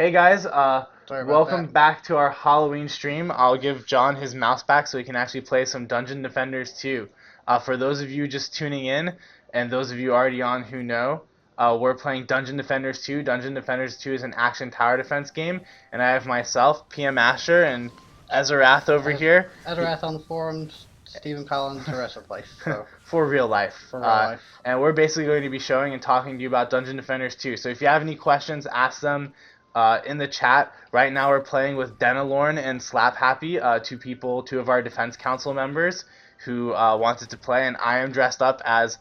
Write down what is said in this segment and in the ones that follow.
Hey guys, Sorry about welcome that. back to our Halloween stream. I'll give John his mouse back so he can actually play some Dungeon Defenders 2. For those of you just tuning in, and those of you already on who know, we're playing Dungeon Defenders 2. Dungeon Defenders 2 is an action tower defense game, and I have myself, PM Asher, and Ezrath over As here Azarath on the forums, Stephen Collins, the rest of the place. So for real life. for real life. And we're basically going to be showing and talking to you about Dungeon Defenders 2. So if you have any questions, ask them in the chat. Right now we're playing with Denalorn and Slap Happy, two of our defense council members who wanted to play, and I am dressed up as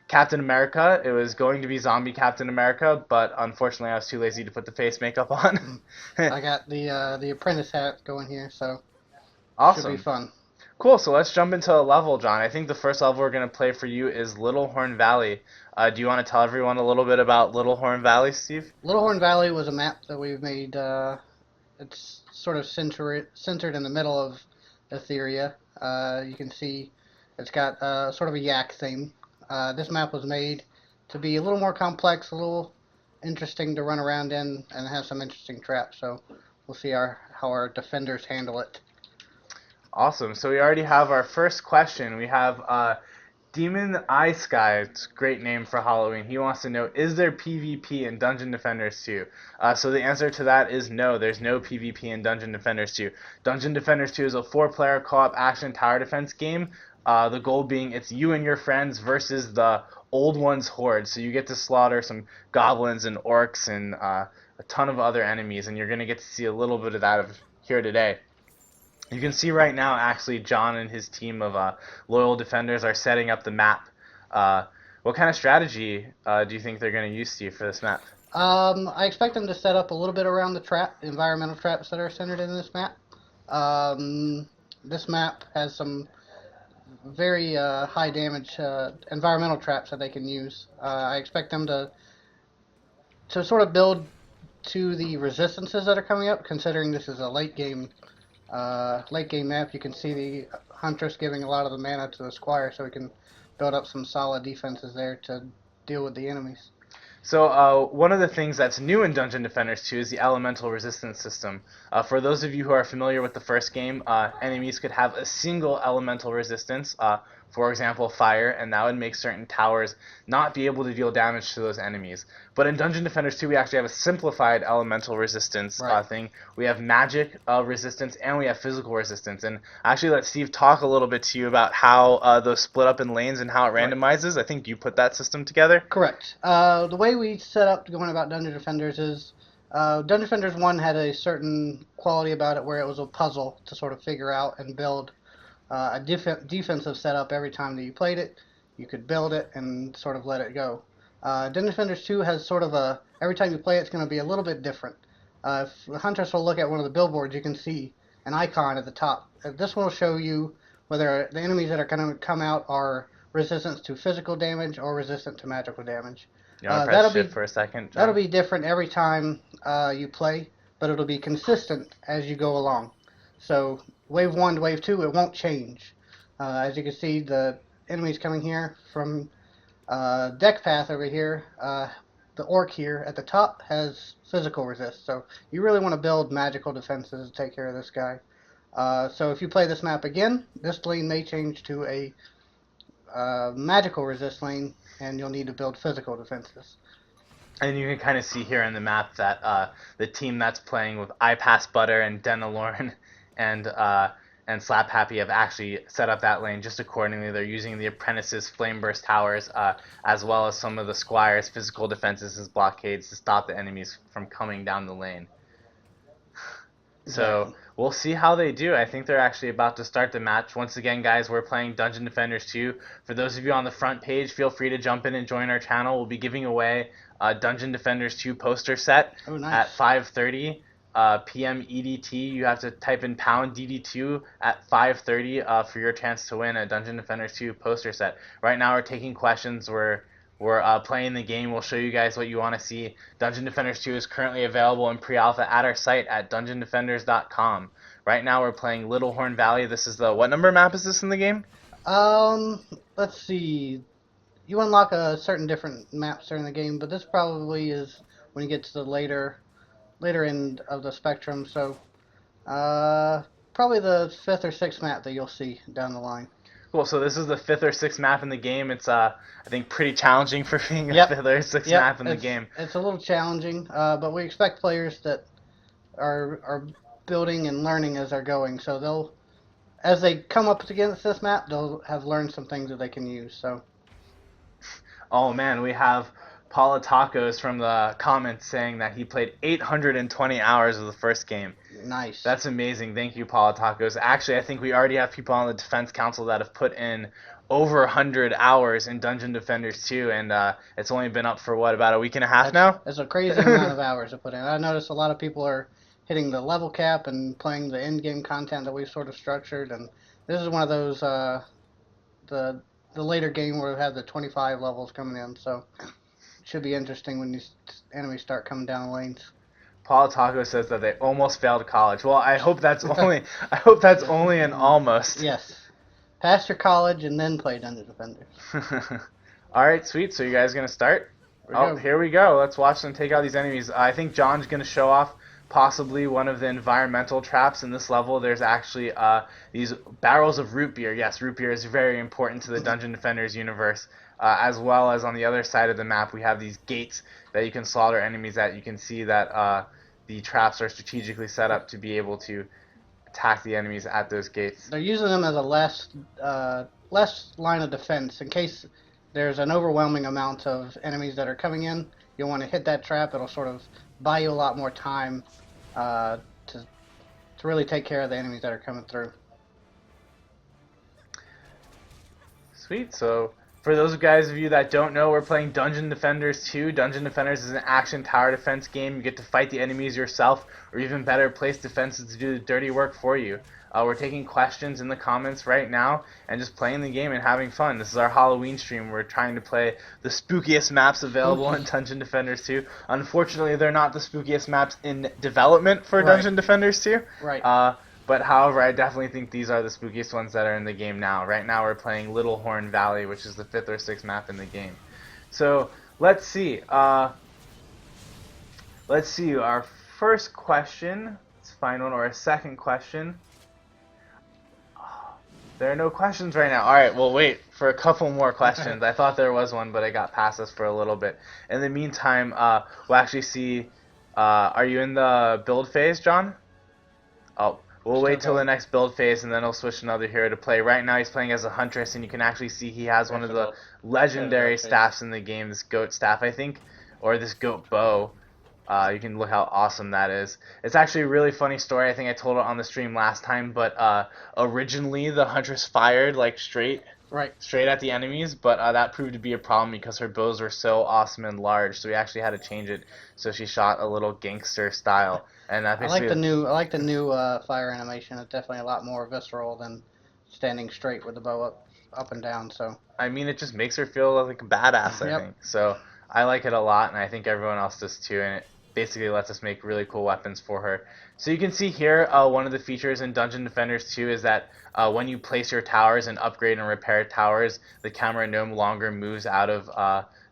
Captain America. It was going to be Zombie Captain America, but unfortunately I was too lazy to put the face makeup on. I got the apprentice hat going here, so should be Awesome. fun. Cool, so let's jump into a level, John. I think the first level we're going to play for you is Little Horn Valley. Do you want to tell everyone a little bit about Little Horn Valley, Steve? Little Horn Valley was a map that we've made. It's sort of centered in the middle of Etheria. You can see it's got sort of a yak theme. This map was made to be a little more complex, a little interesting to run around in, and have some interesting traps. So we'll see how our defenders handle it. Awesome. So we already have our first question. We have Demon Eye Sky. It's a great name for Halloween. He wants to know, is there PvP in Dungeon Defenders 2? So the answer to that is no. There's no PvP in Dungeon Defenders 2. Dungeon Defenders 2 is a four-player co-op action tower defense game. The goal being it's you and your friends versus the old one's horde. So you get to slaughter some goblins and orcs and a ton of other enemies, and you're going to get to see a little bit of that here today. You can see right now, actually, John and his team of loyal defenders are setting up the map. What kind of strategy do you think they're going to use, Steve, for this map? I expect them to set up a little bit around the environmental traps that are centered in this map. This map has some very high damage environmental traps that they can use. I expect them to sort of build to the resistances that are coming up, considering this is a late game map. You can see the Huntress giving a lot of the mana to the Squire, so we can build up some solid defenses there to deal with the enemies. So one of the things that's new in Dungeon Defenders 2 is the elemental resistance system. For those of you who are familiar with the first game, enemies could have a single elemental resistance, for example fire, and that would make certain towers not be able to deal damage to those enemies. But in Dungeon Defenders 2 we actually have a simplified elemental resistance Right. thing. We have magic resistance and we have physical resistance. And I actually let Steve talk a little bit to you about how those split up in lanes and how it Right. randomizes. I think you put that system together. Correct. The way we set up going about Dungeon Defenders is Dungeon Defenders 1 had a certain quality about it where it was a puzzle to sort of figure out and build a defensive setup every time that you played it. You could build it and sort of let it go. Dungeon Defenders 2 has sort of every time you play it's going to be a little bit different. If the Huntress will look at one of the billboards, you can see an icon at the top. This will show you whether the enemies that are going to come out are resistant to physical damage or resistant to magical damage. You want to That'll press be shift for a second, that'll John? be different every time you play, but it'll be consistent as you go along. So wave 1 to wave 2, it won't change. As you can see, the enemies coming here from deck path over here, the orc here at the top has physical resist. So you really want to build magical defenses to take care of this guy. So if you play this map again, this lane may change to a magical resist lane, and you'll need to build physical defenses. And you can kind of see here in the map that the team that's playing with iPass Butter and Denalorn and Slap Happy have actually set up that lane just accordingly. They're using the Apprentice's Flame Burst Towers as well as some of the Squire's physical defenses as blockades to stop the enemies from coming down the lane. So Exactly. we'll see how they do. I think they're actually about to start the match. Once again, guys, we're playing Dungeon Defenders 2. For those of you on the front page, feel free to jump in and join our channel. We'll be giving away a Dungeon Defenders 2 poster set Oh, at nice. 5:30 p.m. EDT. You have to type in pound DD2 at 5:30 for your chance to win a Dungeon Defenders 2 poster set. Right now, we're taking questions. We're playing the game. We'll show you guys what you want to see. Dungeon Defenders 2 is currently available in pre-alpha at our site at dungeondefenders.com. Right now we're playing Little Horn Valley. This is the, what number map is this in the game? Let's see. You unlock a certain different maps during the game, but this probably is when you get to the later end of the spectrum. So probably the 5th or 6th map that you'll see down the line. Cool. So this is the 5th or 6th map in the game. It's I think pretty challenging for being a Yep. 5th or 6th Yep. map in the game. It's a little challenging, but we expect players that are building and learning as they're going. So they'll, as they come up against this map, they'll have learned some things that they can use. So. Oh man, we have Paula Tacos from the comments saying that he played 820 hours of the first game. Nice. That's amazing. Thank you, Paula Tacos. Actually, I think we already have people on the Defense Council that have put in over 100 hours in Dungeon Defenders 2, and it's only been up for, what, about a week and a half now? That's a crazy amount of hours to put in. I noticed a lot of people are hitting the level cap and playing the in-game content that we've sort of structured, and this is one of those, the later game where we have the 25 levels coming in, so it should be interesting when these enemies start coming down the lanes. Paul Taco says that they almost failed college. Well, I hope that's only an almost. Yes. Pass your college and then play Dungeon Defenders. All right, sweet. So you guys gonna start? Here we go. Let's watch them take out these enemies. I think John's gonna show off possibly one of the environmental traps in this level. There's actually these barrels of root beer. Yes, root beer is very important to the Dungeon Defenders universe. As well as on the other side of the map, we have these gates that you can slaughter enemies at. You can see that the traps are strategically set up to be able to attack the enemies at those gates. They're using them as a last line of defense in case there's an overwhelming amount of enemies that are coming in. You'll want to hit that trap. It'll sort of buy you a lot more time to really take care of the enemies that are coming through. Sweet. So for those guys of you that don't know, we're playing Dungeon Defenders 2. Dungeon Defenders is an action tower defense game. You get to fight the enemies yourself, or even better, place defenses to do the dirty work for you. We're taking questions in the comments right now and just playing the game and having fun. This is our Halloween stream. We're trying to play the spookiest maps available in Dungeon Defenders 2. Unfortunately, they're not the spookiest maps in development for Dungeon Defenders 2. Right. But however, I definitely think these are the spookiest ones that are in the game now. Right now we're playing Little Horn Valley, which is the 5th or 6th map in the game. So let's see. Let's see. Our first question. Let's find one, or a second question. There are no questions right now. All right, we'll wait for a couple more questions. I thought there was one, but it got past us for a little bit. In the meantime, we'll actually see. Are you in the build phase, John? Oh. We'll wait till the next build phase, and then he'll switch another hero to play. Right now he's playing as a Huntress, and you can actually see he has one of the legendary staffs in the game, this goat staff, I think, or this goat bow. You can look how awesome that is. It's actually a really funny story. I think I told it on the stream last time, but originally the Huntress fired like straight at the enemies, but that proved to be a problem because her bows were so awesome and large, so we actually had to change it so she shot a little gangster style. And I like the new fire animation. It's definitely a lot more visceral than standing straight with the bow up and down. So I mean, it just makes her feel like a badass. I think so. I like it a lot, and I think everyone else does too. And it basically lets us make really cool weapons for her. So you can see here, one of the features in Dungeon Defenders 2 is that when you place your towers and upgrade and repair towers, the camera no longer moves out of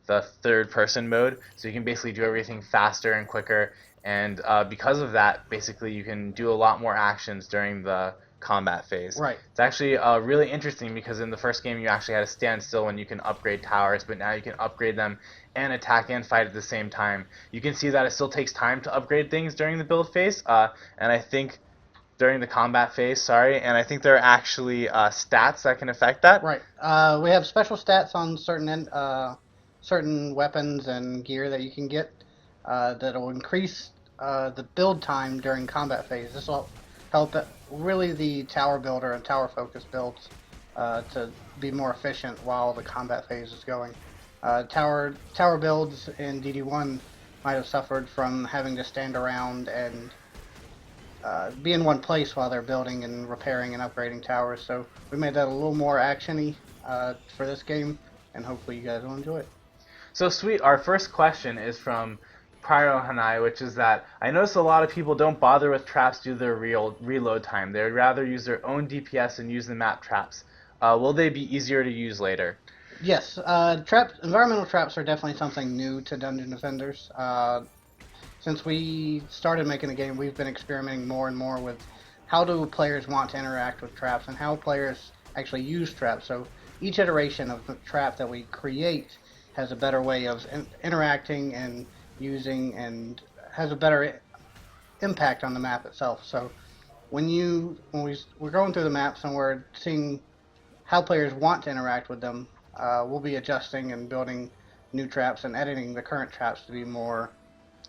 the third-person mode. So you can basically do everything faster and quicker. And because of that, basically you can do a lot more actions during the combat phase. Right. It's actually really interesting because in the first game you actually had to stand still when you can upgrade towers, but now you can upgrade them and attack and fight at the same time. You can see that it still takes time to upgrade things during the build phase, and I think during the combat phase, and I think there are actually stats that can affect that. Right. We have special stats on certain weapons and gear that you can get that will increase the build time during combat phase. This will help really the tower builder and tower focus builds to be more efficient while the combat phase is going. Tower builds in DD1 might have suffered from having to stand around and be in one place while they're building and repairing and upgrading towers. So we made that a little more actiony for this game, and hopefully you guys will enjoy it. So sweet. Our first question is from Pyro Hanai, which is that I notice a lot of people don't bother with traps due to their reload time. They would rather use their own DPS and use the map traps. Will they be easier to use later? Yes, environmental traps are definitely something new to Dungeon Defenders. since we started making the game, we've been experimenting more and more with how do players want to interact with traps and how players actually use traps. So each iteration of the trap that we create has a better way of interacting and using, and has a better impact on the map itself. So we're going through the maps and we're seeing how players want to interact with them, we'll be adjusting and building new traps and editing the current traps to be more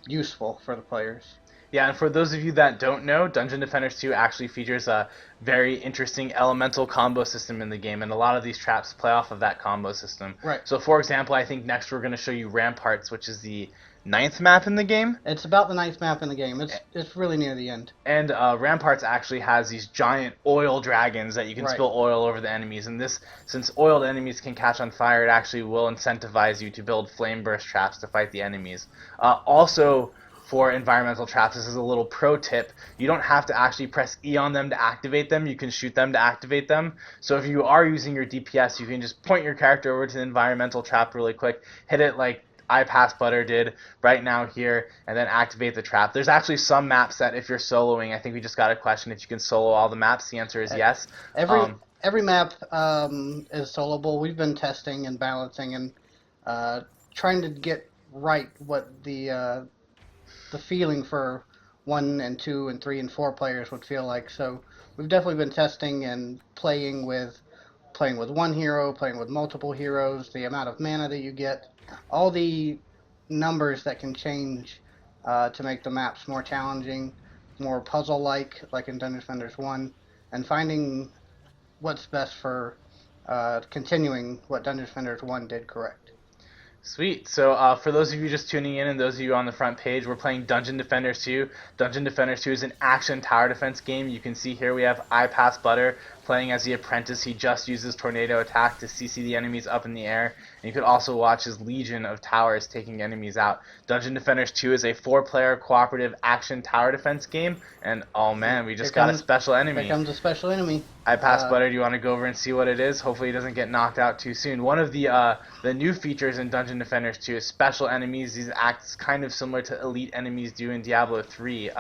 useful for the players. Yeah, and for those of you that don't know, Dungeon Defenders 2 actually features a very interesting elemental combo system in the game, and a lot of these traps play off of that combo system. Right. So, for example, I think next we're going to show you Ramparts, which is the ninth map in the game. It's about the ninth map in the game. It's really near the end. And Ramparts actually has these giant oil dragons that you can Right. spill oil over the enemies. And this, since oiled enemies can catch on fire, it actually will incentivize you to build flame burst traps to fight the enemies. Also, for environmental traps, this is a little pro tip. You don't have to actually press E on them to activate them. You can shoot them to activate them. So if you are using your DPS, you can just point your character over to the environmental trap really quick, hit it like I Pass Butter did right now here, and then activate the trap. There's actually some maps that if you're soloing, I think we just got a question if you can solo all the maps. The answer is yes. Every map is soloable. We've been testing and balancing and trying to get right what the feeling for 1 and 2 and 3 and 4 players would feel like. So we've definitely been testing and playing with one hero, playing with multiple heroes, the amount of mana that you get, all the numbers that can change to make the maps more challenging, more puzzle-like, like in Dungeon Defenders 1, and finding what's best for continuing what Dungeon Defenders 1 did correct. Sweet. So for those of you just tuning in and those of you on the front page, we're playing Dungeon Defenders 2. Dungeon Defenders 2 is an action tower defense game. You can see here we have I Pass Butter playing as the apprentice. He just uses tornado attack to CC the enemies up in the air. And you could also watch his legion of towers taking enemies out. Dungeon Defenders 2 is a 4-player cooperative action tower defense game. And oh man, we just got a special enemy. Here comes a special enemy. I Pass Butter, do you want to go over and see what it is? Hopefully he doesn't get knocked out too soon. One of the new features in Dungeon Defenders 2 is special enemies. These act kind of similar to elite enemies do in Diablo 3.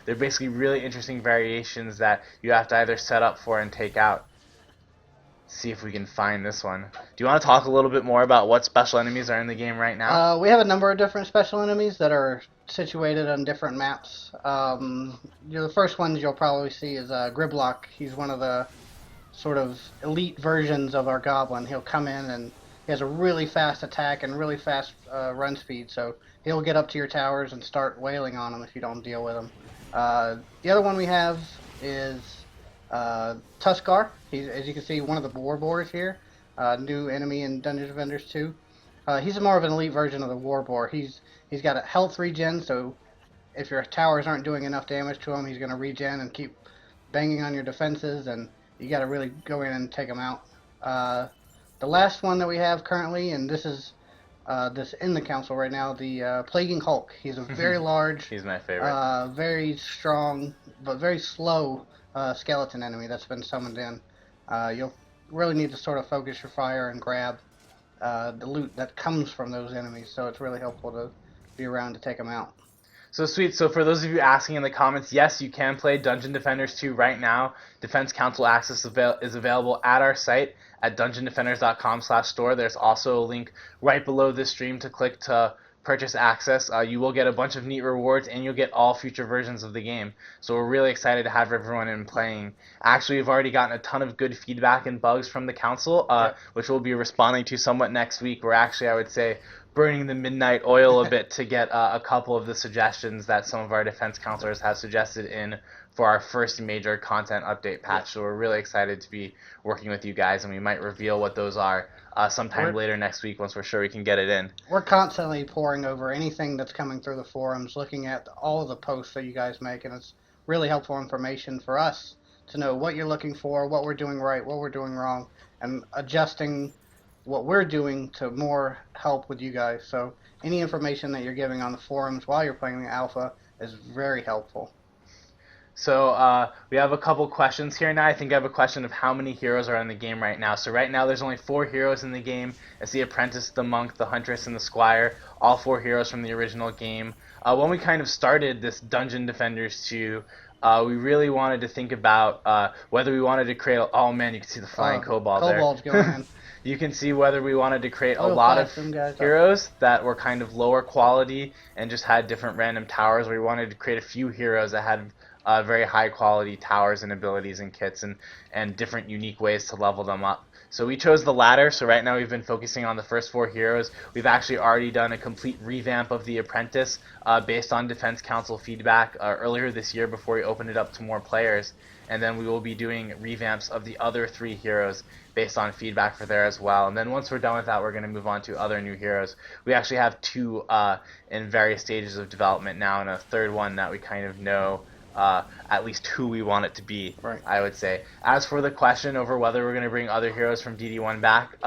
They're basically really interesting variations that you have to either set up for and take out. See if we can find this one. Do you want to talk a little bit more about what special enemies are in the game right now? We have a number of different special enemies that are situated on different maps. The first ones you'll probably see is Griblock. He's one of the sort of elite versions of our goblin. He'll come in and he has a really fast attack and really fast run speed, so he'll get up to your towers and start wailing on them if you don't deal with him. The other one we have is Tuskar. He's, as you can see, one of the war boars here. New enemy in Dungeon Defenders 2. He's more of an elite version of the war boar. He's got a health regen, so if your towers aren't doing enough damage to him, he's going to regen and keep banging on your defenses, and you got to really go in and take him out. The last one that we have currently, and this is this in the council right now, the Plaguing Hulk. He's a very large, he's my favorite, very strong, but very slow skeleton enemy that's been summoned in. You'll really need to sort of focus your fire and grab the loot that comes from those enemies, so it's really helpful to be around to take them out. So sweet. So for those of you asking in the comments, yes, you can play Dungeon Defenders 2 right now. Defense Council access is available at our site at dungeondefenders.com/store. There's also a link right below this stream to click to purchase access. You will get a bunch of neat rewards, and you'll get all future versions of the game. So we're really excited to have everyone in playing. Actually, we've already gotten a ton of good feedback and bugs from the council, which we'll be responding to somewhat next week. We're actually, I would say, burning the midnight oil a bit to get a couple of the suggestions that some of our defense counselors have suggested in for our first major content update patch. So we're really excited to be working with you guys, and we might reveal what those are sometime later next week once we're sure we can get it in. We're constantly poring over anything that's coming through the forums, looking at all of the posts that you guys make, and it's really helpful information for us to know what you're looking for, what we're doing right, what we're doing wrong, and adjusting what we're doing to more help with you guys. So any information that you're giving on the forums while you're playing the alpha is very helpful. So we have a couple questions here now. I think I have a question of how many heroes are in the game right now. So right now there's only 4 heroes in the game. It's the Apprentice, the Monk, the Huntress, and the Squire. All 4 heroes from the original game. When we kind of started this Dungeon Defenders 2, we really wanted to think about whether we wanted to create. Oh man, you can see the flying kobold there. Kobold's going in. You can see whether we wanted to create a We'll lot of flash them guys up. heroes that were kind of lower quality and just had different random towers, or we wanted to create a few heroes that had very high quality towers and abilities and kits and different unique ways to level them up. So we chose the latter. So right now we've been focusing on the first 4 heroes. We've actually already done a complete revamp of the Apprentice based on Defense Council feedback earlier this year before we opened it up to more players. And then we will be doing revamps of the other 3 heroes based on feedback for there as well. And then once we're done with that, we're going to move on to other new heroes. We actually have 2 in various stages of development now, and a third one that we kind of know at least who we want it to be, Right. I would say. As for the question over whether we're going to bring other heroes from DD1 back,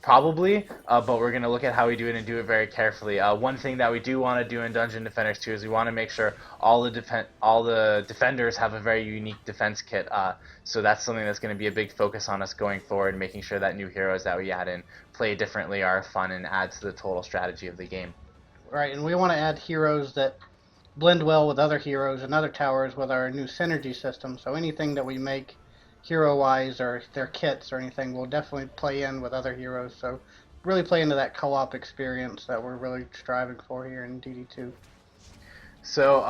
probably, but we're going to look at how we do it and do it very carefully. One thing that we do want to do in Dungeon Defenders 2 is we want to make sure all the defenders have a very unique defense kit, so that's something that's going to be a big focus on us going forward, making sure that new heroes that we add in play differently, are fun, and add to the total strategy of the game. Right, and we want to add heroes that blend well with other heroes and other towers with our new synergy system. So anything that we make hero-wise or their kits or anything will definitely play in with other heroes. So really play into that co-op experience that we're really striving for here in DD2. So,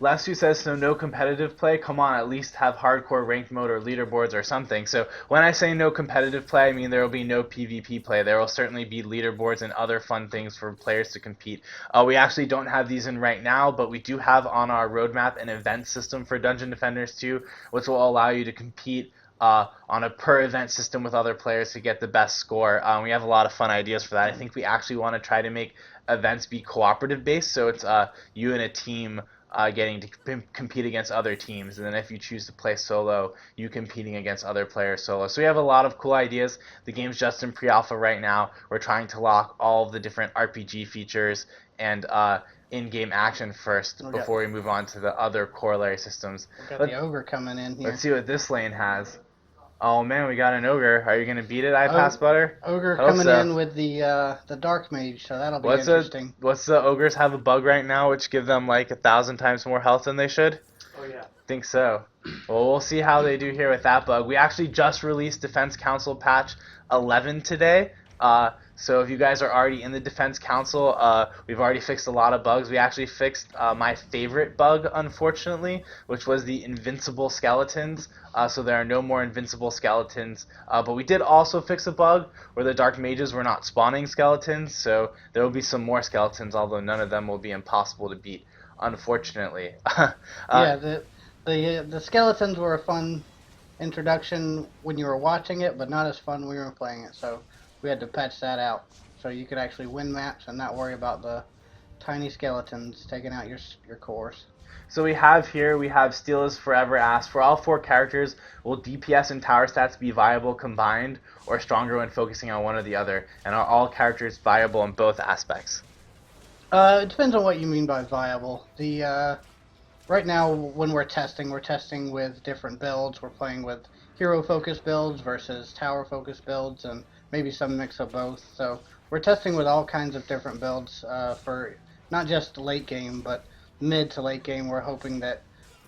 Lesu says, so no competitive play? Come on, at least have hardcore ranked mode or leaderboards or something. So, when I say no competitive play, I mean there will be no PvP play. There will certainly be leaderboards and other fun things for players to compete. We actually don't have these in right now, but we do have on our roadmap an event system for Dungeon Defenders 2, which will allow you to compete on a per event system with other players to get the best score. We have a lot of fun ideas for that. I think we actually want to try to make events be cooperative based, so it's you and a team getting to compete against other teams, and then if you choose to play solo, you competing against other players solo. So we have a lot of cool ideas. The game's just in pre-alpha right now. We're trying to lock all of the different RPG features and in-game action first before we move on to the other corollary systems. We've got the ogre coming in here. Let's see what this lane has. Oh man, we got an ogre. Are you gonna beat it, iPass Butter? Ogre coming in with the dark mage, so that'll be interesting. What's the ogres have a bug right now, which give them like 1,000 times more health than they should? Oh yeah. Think so. Well, we'll see how they do here with that bug. We actually just released Defense Council patch 11 today. So if you guys are already in the Defense Council, we've already fixed a lot of bugs. We actually fixed my favorite bug, unfortunately, which was the invincible skeletons. So there are no more invincible skeletons. But we did also fix a bug where the Dark Mages were not spawning skeletons. So there will be some more skeletons, although none of them will be impossible to beat, unfortunately. Yeah, the skeletons were a fun introduction when you were watching it, but not as fun when we were playing it. So we had to patch that out so you could actually win maps and not worry about the tiny skeletons taking out your cores. So we have Steel is Forever asked, for all 4 characters, will DPS and tower stats be viable combined or stronger when focusing on one or the other? And are all characters viable in both aspects? It depends on what you mean by viable. Right now, when we're testing with different builds. We're playing with hero-focused builds versus tower-focused builds, and maybe some mix of both. So we're testing with all kinds of different builds for not just late game, but mid to late game. We're hoping that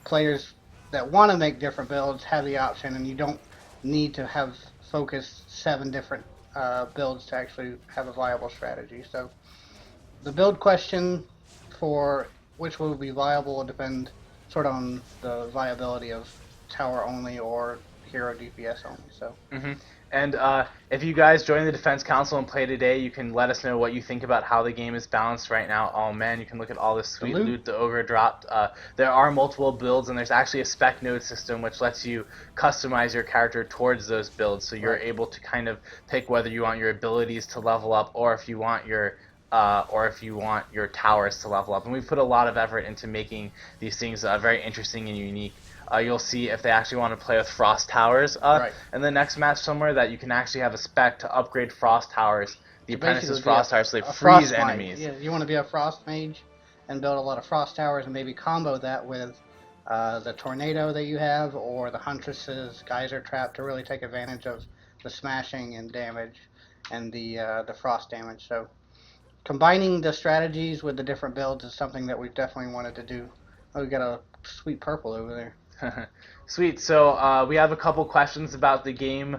players that want to make different builds have the option, and you don't need to have focused 7 different builds to actually have a viable strategy. So the build question for which will be viable will depend sort of on the viability of tower only or hero DPS only. So. Mm-hmm. And if you guys join the Defense Council and play today, you can let us know what you think about how the game is balanced right now. Oh man, you can look at all this sweet loot the ogre dropped. There are multiple builds, and there's actually a spec node system which lets you customize your character towards those builds, so you're able to kind of pick whether you want your abilities to level up or if you want your towers to level up. And we've put a lot of effort into making these things very interesting and unique. You'll see if they actually want to play with Frost Towers in the next match somewhere, that you can actually have a spec to upgrade Frost Towers, the Apprentice's Frost Towers, so they freeze enemies. Yeah, you want to be a Frost Mage and build a lot of Frost Towers and maybe combo that with the tornado that you have, or the Huntress's geyser trap to really take advantage of the smashing and damage and the frost damage. So combining the strategies with the different builds is something that we've definitely wanted to do. Oh, we got a sweet purple over there. Sweet. So we have a couple questions about the game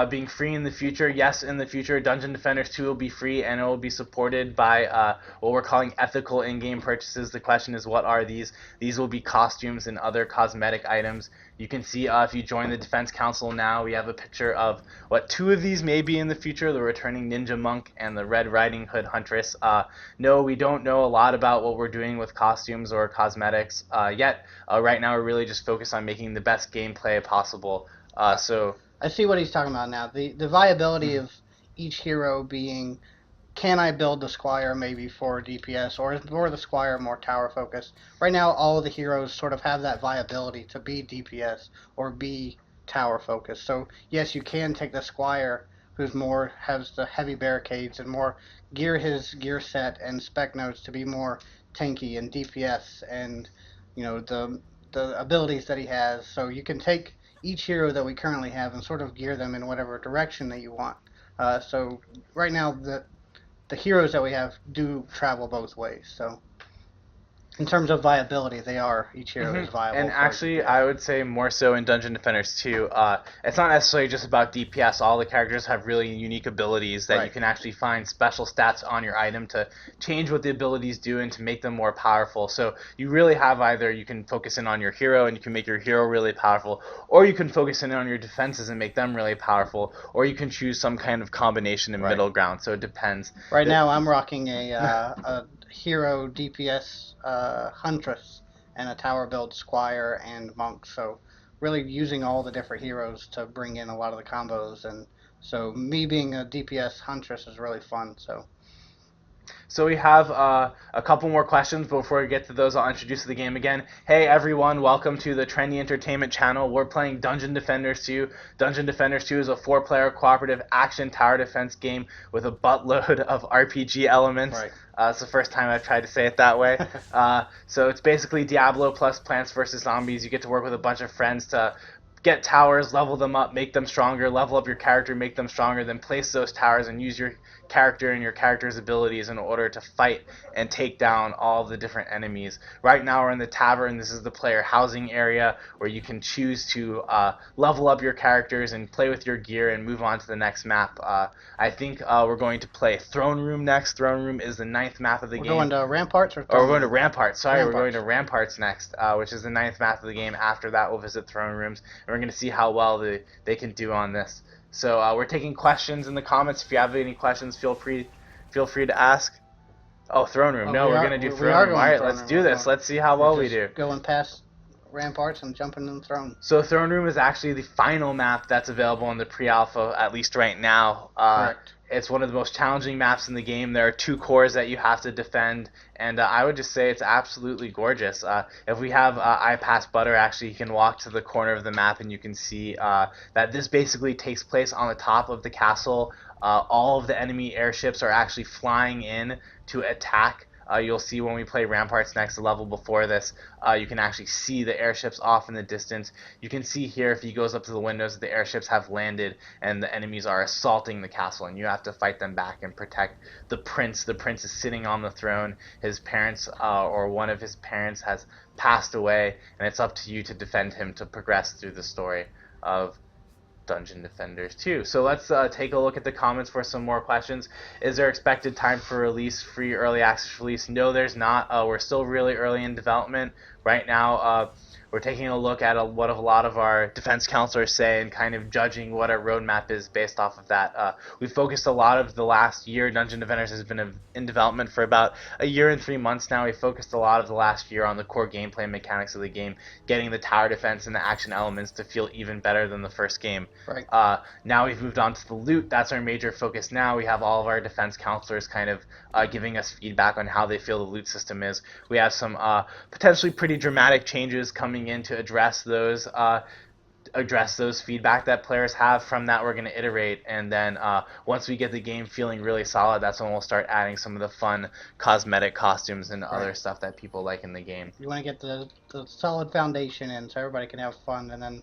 being free in the future. Yes, in the future, Dungeon Defenders 2 will be free and it will be supported by what we're calling ethical in-game purchases. The question is, what are these? These will be costumes and other cosmetic items. You can see if you join the Defense Council now, we have a picture of what two of these may be in the future, the returning Ninja Monk and the Red Riding Hood Huntress. No, we don't know a lot about what we're doing with costumes or cosmetics yet. Right now, we're really just focused on making the best gameplay possible. So I see what he's talking about now. The viability of each hero being, can I build the Squire maybe for DPS, or is more the Squire more tower focused? Right now, all of the heroes sort of have that viability to be DPS or be tower focused. So yes, you can take the Squire, who's more has the heavy barricades and more gear his gear set and spec nodes to be more tanky and DPS and the abilities that he has. So you can take each hero that we currently have and sort of gear them in whatever direction that you want. So right now the heroes that we have do travel both ways. So in terms of viability, each hero is viable. And actually, I would say more so in Dungeon Defenders 2. It's not necessarily just about DPS. All the characters have really unique abilities that you can actually find special stats on your item to change what the abilities do and to make them more powerful. So you really have either you can focus in on your hero and you can make your hero really powerful, or you can focus in on your defenses and make them really powerful, or you can choose some kind of combination in middle ground. So it depends. Right now, I'm rocking a hero DPS Huntress and a tower build Squire and Monk. So really using all the different heroes to bring in a lot of the combos. And so me being a DPS Huntress is really fun. So we have a couple more questions, but before we get to those, I'll introduce the game again. Hey everyone, welcome to the Trendy Entertainment channel. We're playing Dungeon Defenders 2. Dungeon Defenders 2 is a 4-player cooperative action tower defense game with a buttload of RPG elements. It's the first time I've tried to say it that way. So it's basically Diablo plus Plants vs. Zombies. You get to work with a bunch of friends to get towers, level them up, make them stronger, level up your character, make them stronger, then place those towers and use your character and your character's abilities in order to fight and take down all the different enemies. Right now we're in the tavern. This is the player housing area where you can choose to level up your characters and play with your gear and move on to the next map. I think we're going to play Throne Room next. Throne Room is the 9th map of the game. We're going to Ramparts or we're going to Ramparts. Sorry, Ramparts. We're going to Ramparts next, which is the 9th map of the game. After that, we'll visit Throne Rooms, and we're going to see how well they can do on this. So we're taking questions in the comments. If you have any questions, feel free to ask. Oh, Throne Room. No, we're going to do Throne Room. All right, let's do this. Let's see how well we do. Going past Ramparts and jumping in the Throne. So Throne Room is actually the final map that's available in the pre-alpha, at least right now. Correct. It's one of the most challenging maps in the game. There are 2 cores that you have to defend, and I would just say it's absolutely gorgeous. If we have I Pass Butter, actually, you can walk to the corner of the map and you can see that this basically takes place on the top of the castle. All of the enemy airships are actually flying in to attack. You'll see when we play Ramparts next, the level before this, you can actually see the airships off in the distance. You can see here, if he goes up to the windows, the airships have landed and the enemies are assaulting the castle, and you have to fight them back and protect the prince. The prince is sitting on the throne. His parents, or one of his parents, has passed away, and it's up to you to defend him to progress through the story of Dungeon Defenders 2. So let's take a look at the comments for some more questions. Is there expected time for release, free early access release? No, there's not. We're still really early in development. Right now, we're taking a look at what a lot of our defense counselors say and kind of judging what our roadmap is based off of that. We've focused a lot of the last year. Dungeon Defenders has been in development for about a year and 3 months now. We focused a lot of the last year on the core gameplay mechanics of the game, getting the tower defense and the action elements to feel even better than the first game. Right. Now we've moved on to the loot. That's our major focus now. We have all of our defense counselors kind of giving us feedback on how they feel the loot system is. We have some potentially pretty dramatic changes coming in to address those address those feedback that players have. From that, we're going to iterate, and then once we get the game feeling really solid, that's when we'll start adding some of the fun cosmetic costumes and other stuff that people like in the game. You want to get the solid foundation in so everybody can have fun, and then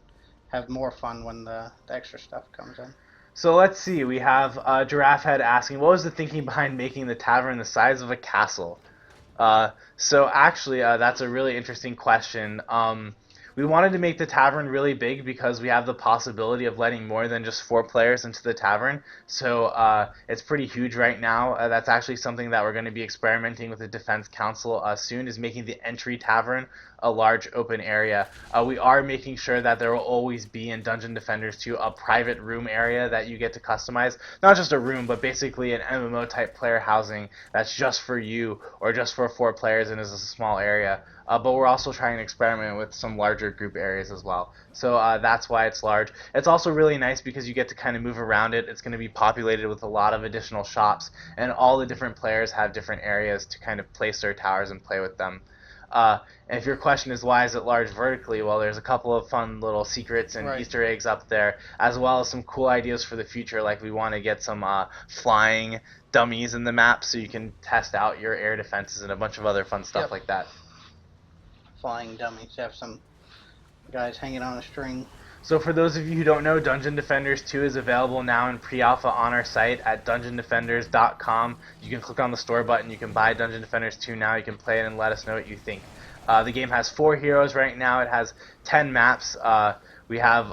have more fun when the extra stuff comes in. So let's see. We have Giraffe Head asking, what was the thinking behind making the tavern the size of a castle? So actually, that's a really interesting question. We wanted to make the tavern really big because we have the possibility of letting more than just 4 players into the tavern. So it's pretty huge right now. That's actually something that we're going to be experimenting with the Defense Council soon, is making the entry tavern a large open area. We are making sure that there will always be in Dungeon Defenders 2 a private room area that you get to customize. Not just a room, but basically an MMO type player housing that's just for you or just for 4 players and is a small area. But we're also trying to experiment with some larger group areas as well. So that's why it's large. It's also really nice because you get to kind of move around it. It's going to be populated with a lot of additional shops, and all the different players have different areas to kind of place their towers and play with them. And if your question is why is it large vertically, well, there's a couple of fun little secrets and Easter eggs up there, as well as some cool ideas for the future. Like we want to get some flying dummies in the map so you can test out your air defenses and a bunch of other fun stuff like that. Flying dummies. You have some guys hanging on a string. So for those of you who don't know, Dungeon Defenders 2 is available now in pre-alpha on our site at dungeondefenders.com. You can click on the store button. You can buy Dungeon Defenders 2 now. You can play it and let us know what you think. The game has 4 heroes right now. It has 10 maps. We have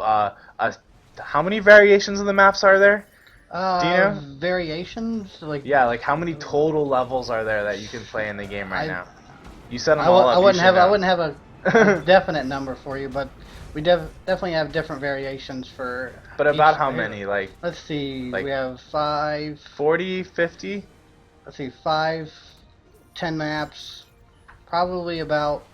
how many variations of the maps are there? Do you know? Variations? Like how many total levels are there that you can play in the game right now? You set them all up. I wouldn't have a definite number for you, but we definitely have different variations for. But about how many? Let's see. We have 5. 40, 50? Let's see, 5, 10 maps. Probably about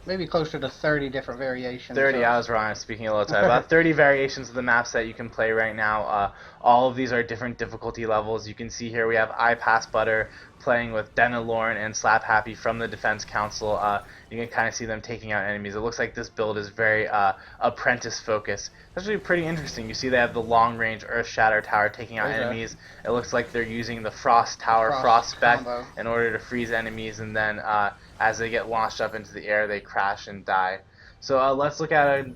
maybe closer to 30 different variations. 30, I was wrong. I was speaking a little time. About 30 variations of the maps that you can play right now. All of these are different difficulty levels. You can see here we have iPassButter playing with Denalorn and Slap Happy from the Defense Council. You can kind of see them taking out enemies. It looks like this build is very apprentice focused. It's actually pretty interesting. You see they have the long range Earth Shatter Tower taking out enemies. It looks like they're using the Frost Tower, Frost Spec in order to freeze enemies, and then as they get launched up into the air, they crash and die. So let's look at it.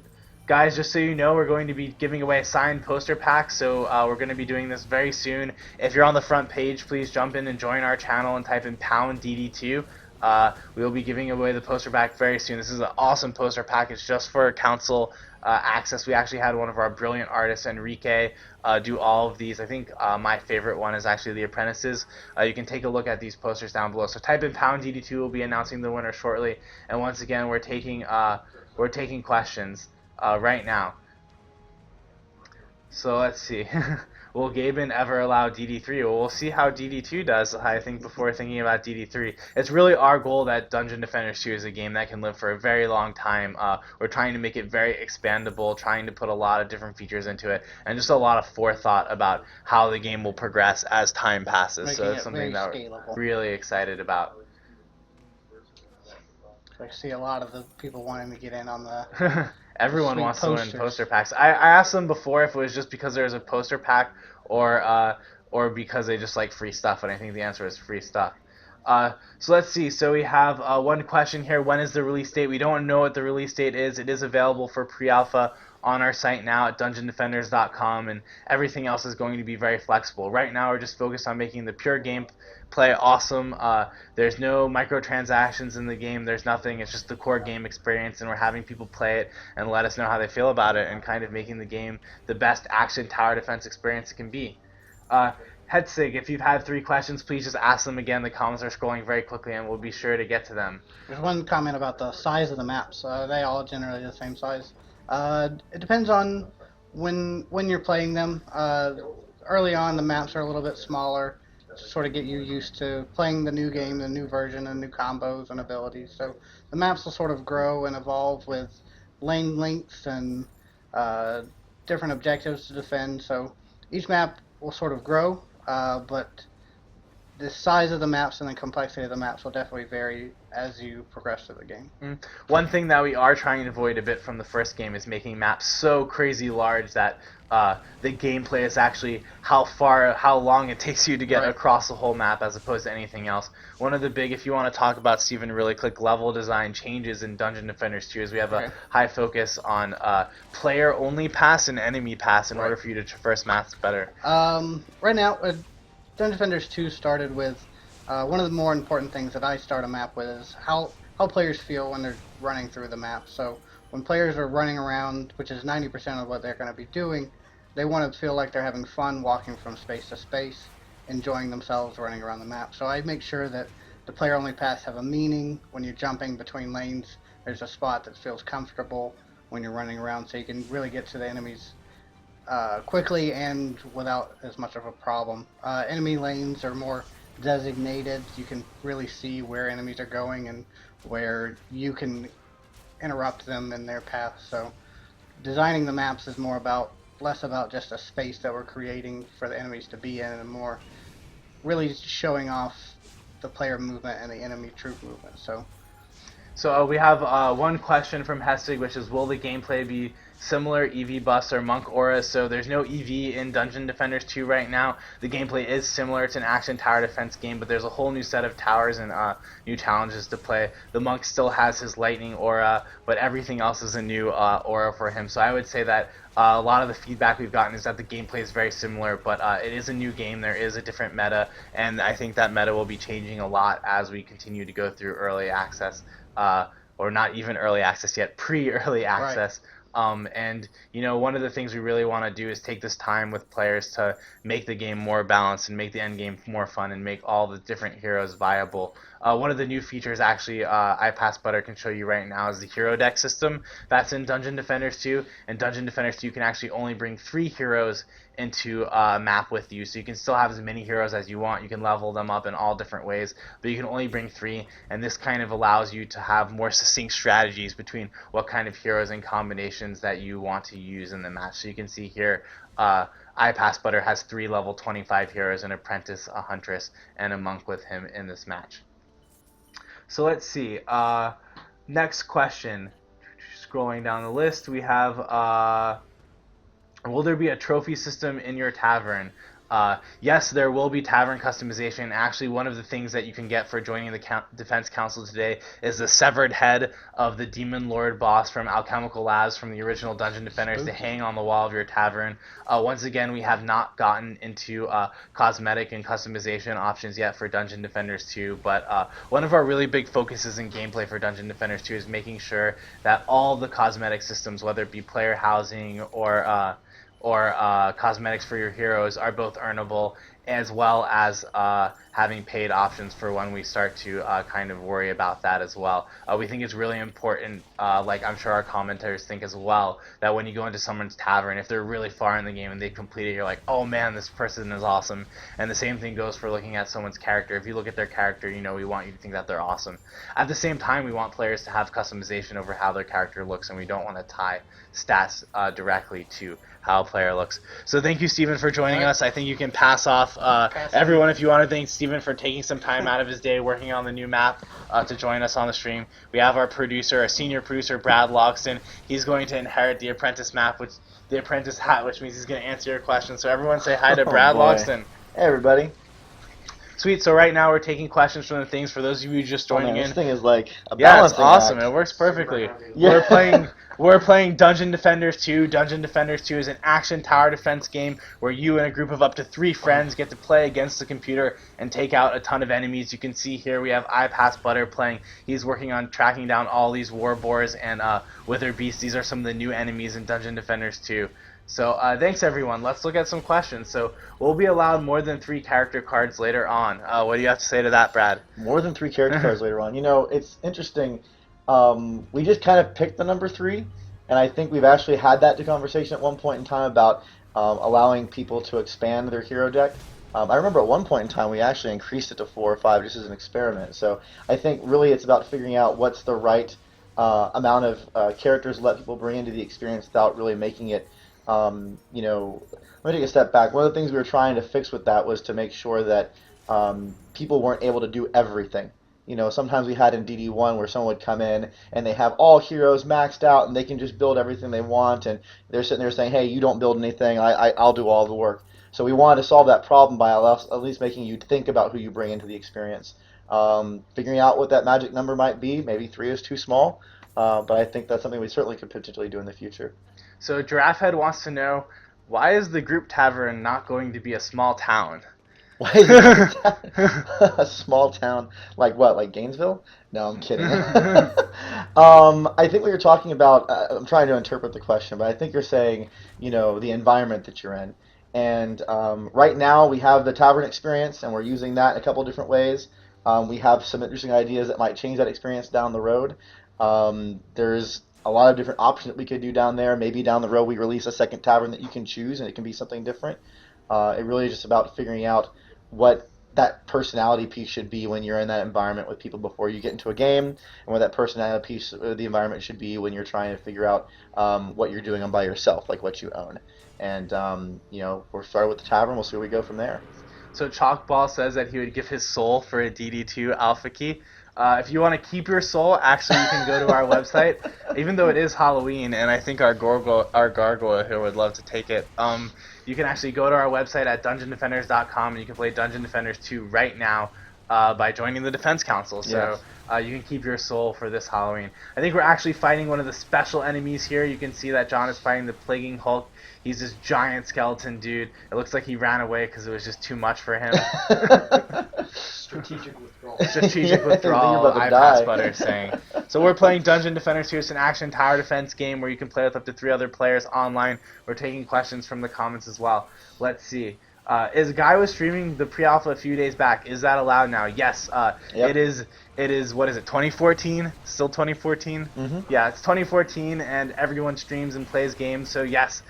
Guys, just so you know, we're going to be giving away a signed poster pack, so we're going to be doing this very soon. If you're on the front page, please jump in and join our channel and type in #DD2. We will be giving away the poster pack very soon. This is an awesome poster package just for Council access. We actually had one of our brilliant artists, Enrique, do all of these. I think my favorite one is actually the Apprentices. You can take a look at these posters down below. So type in #DD2. We'll be announcing the winner shortly. And once again, we're taking questions right now. So let's see. Will Gaben ever allow DD3? Well, we'll see how DD2 does, I think, before thinking about DD3. It's really our goal that Dungeon Defenders 2 is a game that can live for a very long time. We're trying to make it very expandable, trying to put a lot of different features into it, and just a lot of forethought about how the game will progress as time passes. So it's something that we're really excited about. I see a lot of the people wanting to get in on the... Everyone wants to win poster packs. I asked them before if it was just because there was a poster pack or because they just like free stuff, and I think the answer is free stuff. So let's see. So we have one question here. When is the release date? We don't know what the release date is. It is available for pre-alpha on our site now at dungeondefenders.com, and everything else is going to be very flexible. Right now we're just focused on making the pure gameplay awesome. There's no microtransactions in the game. There's nothing. It's just the core game experience, and we're having people play it and let us know how they feel about it, and kind of making the game the best action tower defense experience it can be. Headsig, if you've had 3 questions, please just ask them again. The comments are scrolling very quickly, and we'll be sure to get to them. There's one comment about the size of the maps. They all generally the same size. It depends on when you're playing them. Early on, the maps are a little bit smaller to sort of get you used to playing the new game, the new version, and new combos and abilities. So the maps will sort of grow and evolve with lane lengths and different objectives to defend. So each map will sort of grow, but the size of the maps and the complexity of the maps will definitely vary as you progress through the game. One thing that we are trying to avoid a bit from the first game is making maps so crazy large that the gameplay is actually how long it takes you to get across the whole map as opposed to anything else. One of the big, if you want to talk about, Steven, really quick level design changes in Dungeon Defenders 2 is we have a high focus on player-only pass and enemy pass in order for you to traverse maps better. Right now, Dungeon Defenders 2 started with one of the more important things that I start a map with is how players feel when they're running through the map. So when players are running around, which is 90% of what they're going to be doing, they want to feel like they're having fun walking from space to space, enjoying themselves running around the map. So I make sure that the player-only paths have a meaning. When you're jumping between lanes, there's a spot that feels comfortable when you're running around, so you can really get to the enemies quickly and without as much of a problem. Enemy lanes are more designated. You can really see where enemies are going and where you can interrupt them in their path. So designing the maps is less about just a space that we're creating for the enemies to be in, and more really showing off the player movement and the enemy troop movement. So we have one question from Hestig, which is, will the gameplay be similar EV Bus or Monk Aura? So there's no EV in Dungeon Defenders 2 right now. The gameplay is similar. It's an action tower defense game, but there's a whole new set of towers and new challenges to play. The Monk still has his lightning aura, but everything else is a new aura for him. So I would say that a lot of the feedback we've gotten is that the gameplay is very similar, but it is a new game. There is a different meta, and I think that meta will be changing a lot as we continue to go through early access. Or not even early access yet, pre-early access. And one of the things we really want to do is take this time with players to make the game more balanced and make the end game more fun and make all the different heroes viable. One of the new features, actually, iPassButter can show you right now, is the hero deck system. That's in Dungeon Defenders 2, and Dungeon Defenders 2 can actually only bring 3 heroes into a map with you, so you can still have as many heroes as you want. You can level them up in all different ways, but you can only bring 3, and this kind of allows you to have more succinct strategies between what kind of heroes and combinations that you want to use in the match. So you can see here, iPassButter has 3 level 25 heroes, an apprentice, a huntress, and a monk with him in this match. So let's see. Next question. Scrolling down the list, we have, will there be a trophy system in your tavern? Yes, there will be tavern customization. Actually, one of the things that you can get for joining the Defense Council today is the severed head of the Demon Lord boss from Alchemical Labs from the original Dungeon Defenders to hang on the wall of your tavern. Once again, we have not gotten into cosmetic and customization options yet for Dungeon Defenders 2, but one of our really big focuses in gameplay for Dungeon Defenders 2 is making sure that all the cosmetic systems, whether it be player housing or cosmetics for your heroes, are both earnable, as well as having paid options for when we start to kind of worry about that as well. We think it's really important, like I'm sure our commenters think as well, that when you go into someone's tavern, if they're really far in the game and they complete it, you're like, oh man, this person is awesome. And the same thing goes for looking at someone's character. If you look at their character, we want you to think that they're awesome. At the same time, we want players to have customization over how their character looks, and we don't want to tie stats directly to how a player looks. So thank you, Steven, for joining us. I think you can pass off everyone if you want to thank Steven for taking some time out of his day working on the new map to join us on the stream. We have our senior producer, Brad Logston. He's going to inherit the apprentice map, the apprentice hat, which means he's going to answer your questions. So everyone say hi to Brad Logston. Hey, everybody. Sweet. So right now we're taking questions from the things for those of you just joining in. This thing is like a balancing balancing it's awesome. act. It works perfectly. Yeah. We're playing Dungeon Defenders 2. Dungeon Defenders 2 is an action tower defense game where you and a group of up to 3 friends get to play against the computer and take out a ton of enemies. You can see here we have iPassButter playing. He's working on tracking down all these war boars and wither beasts. These are some of the new enemies in Dungeon Defenders 2. So thanks everyone. Let's look at some questions. So we'll be allowed more than 3 character cards later on. What do you have to say to that, Brad? More than 3 character cards later on. It's interesting. We just kind of picked the number 3, and I think we've actually had that conversation at one point in time about allowing people to expand their hero deck. I remember at one point in time we actually increased it to 4 or 5 just as an experiment. So I think really it's about figuring out what's the right amount of characters to let people bring into the experience without really making it let me take a step back. One of the things we were trying to fix with that was to make sure that people weren't able to do everything. Sometimes we had in DD1 where someone would come in and they have all heroes maxed out and they can just build everything they want, and they're sitting there saying, hey, you don't build anything, I'll do all the work. So we wanted to solve that problem by at least making you think about who you bring into the experience. Figuring out what that magic number might be. Maybe 3 is too small, but I think that's something we certainly could potentially do in the future. So Giraffe Head wants to know, why is the group tavern not going to be a small town? Why is it a small town? Like what? Like Gainesville? No, I'm kidding. I think we were talking about, I'm trying to interpret the question, but I think you're saying, the environment that you're in. And right now we have the tavern experience, and we're using that in a couple different ways. We have some interesting ideas that might change that experience down the road. There's a lot of different options that we could do down there. Maybe down the road we release a second tavern that you can choose, and it can be something different. It really is just about figuring out what that personality piece should be when you're in that environment with people before you get into a game, and what that personality piece of the environment should be when you're trying to figure out what you're doing by yourself, like what you own. And we're started with the tavern. We'll see where we go from there. So Chalkball says that he would give his soul for a DD2 alpha key. If you want to keep your soul, actually you can go to our website. Even though it is Halloween, and I think our gargoyle here would love to take it, you can actually go to our website at DungeonDefenders.com, and you can play Dungeon Defenders 2 right now by joining the Defense Council. So you can keep your soul for this Halloween. I think we're actually fighting one of the special enemies here. You can see that John is fighting the Plaguing Hulk. He's this giant skeleton dude. It looks like he ran away because it was just too much for him. Strategic withdrawal. Strategic withdrawal, iPass Butter saying. So we're playing Dungeon Defenders 2. It's an action tower defense game where you can play with up to 3 other players online. We're taking questions from the comments as well. Let's see. Guy was streaming the pre-alpha a few days back. Is that allowed now? Yes. Yep. It is, what is it, 2014? Still 2014? Mm-hmm. Yeah, it's 2014, and everyone streams and plays games, so yes,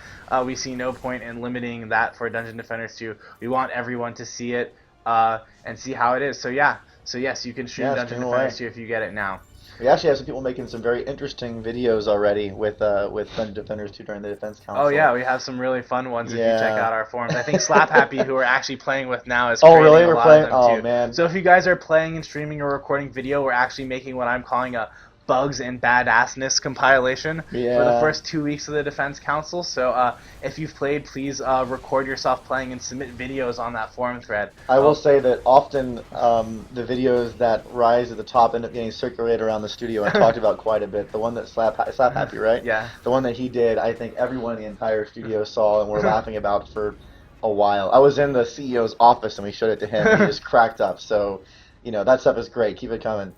we see no point in limiting that for Dungeon Defenders 2. We want everyone to see it and see how it is. So yes, you can stream Dungeon Defenders 2 if you get it now. We actually have some people making some very interesting videos already with Dungeon Defenders 2 during the Defense Council. Oh yeah, we have some really fun ones if you check out our forums. I think Slap Happy, who we're actually playing with now, is creating really? a We're lot playing? of them too. Oh man! So if you guys are playing and streaming or recording video, we're actually making what I'm calling a bugs and badassness compilation for the first 2 weeks of the Defense Council. So if you've played, please record yourself playing and submit videos on that forum thread. I will say that often the videos that rise at the top end up getting circulated around the studio and talked about quite a bit. The one that Slap Happy, right? Yeah. The one that he did, I think everyone in the entire studio saw and were laughing about for a while. I was in the CEO's office and we showed it to him and he just cracked up. So, that stuff is great. Keep it coming.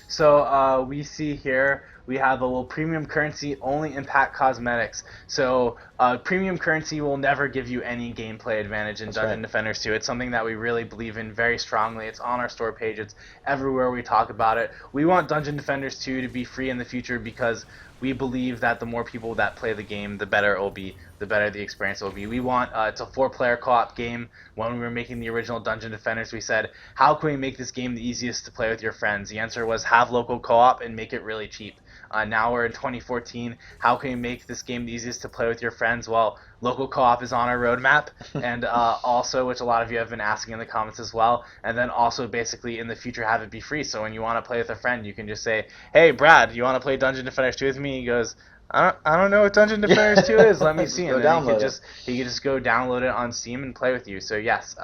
So we see here we have a little premium currency, only impact cosmetics. So premium currency will never give you any gameplay advantage in Dungeon Defenders 2. It's something that we really believe in very strongly. It's on our store page. It's everywhere we talk about it. We want Dungeon Defenders 2 to be free in the future because we believe that the more people that play the game, the better it will be, the better the experience will be. We want it's a 4-player co-op game. When we were making the original Dungeon Defenders, we said, how can we make this game the easiest to play with your friends? The answer was have local co-op and make it really cheap. Now we're in 2014. How can we make this game the easiest to play with your friends? Well, local co-op is on our roadmap, and also, which a lot of you have been asking in the comments as well, and then also basically in the future have it be free. So when you want to play with a friend, you can just say, hey, Brad, you want to play Dungeon Defenders 2 with me? He goes, I don't know what Dungeon Defenders 2 is. Let me see. And then he can just go download it on Steam and play with you. So yes,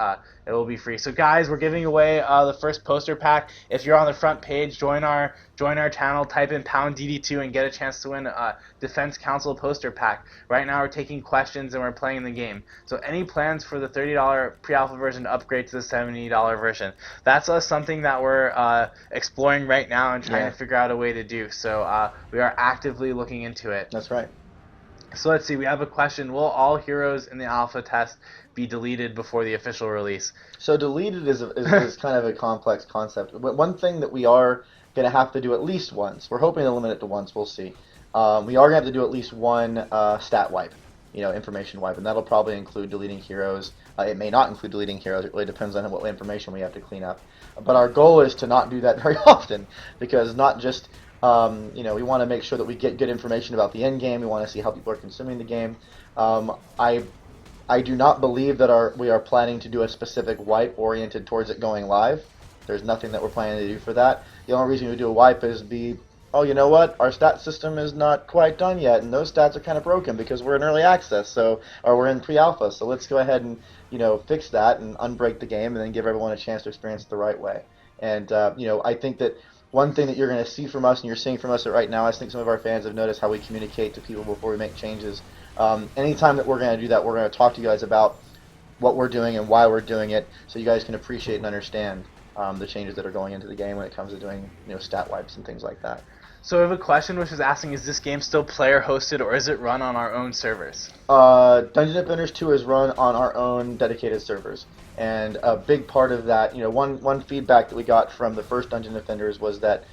it will be free. So guys, we're giving away the first poster pack. If you're on the front page, join our channel, type in #DD2 and get a chance to win a Defense Council poster pack. Right now we're taking questions and we're playing the game. So any plans for the $30 pre-alpha version to upgrade to the $70 version? That's something that we're exploring right now and trying to figure out a way to do. So we are actively looking into it. That's right. So let's see, we have a question. Will all heroes in the alpha test be deleted before the official release? So deleted is kind of a complex concept. But one thing that we are going to have to do at least once, we're hoping to limit it to once, we'll see. We are going to have to do at least one stat wipe, information wipe, and that'll probably include deleting heroes. It may not include deleting heroes. It really depends on what information we have to clean up. But our goal is to not do that very often, because not just we want to make sure that we get good information about the end game. We want to see how people are consuming the game. I I do not believe that we are planning to do a specific wipe oriented towards it going live. There's nothing that we're planning to do for that. The only reason we do a wipe is oh, you know what? Our stat system is not quite done yet, and those stats are kind of broken because we're in early access, or we're in pre-alpha. So let's go ahead and fix that and unbreak the game, and then give everyone a chance to experience it the right way. And I think that one thing that you're going to see from us, and you're seeing from us right now, I think some of our fans have noticed how we communicate to people before we make changes. Anytime that we're going to do that, we're going to talk to you guys about what we're doing and why we're doing it, so you guys can appreciate and understand the changes that are going into the game when it comes to doing stat wipes and things like that. So we have a question which is asking, is this game still player hosted or is it run on our own servers? Dungeon Defenders 2 is run on our own dedicated servers. And a big part of that, one feedback that we got from the first Dungeon Defenders was that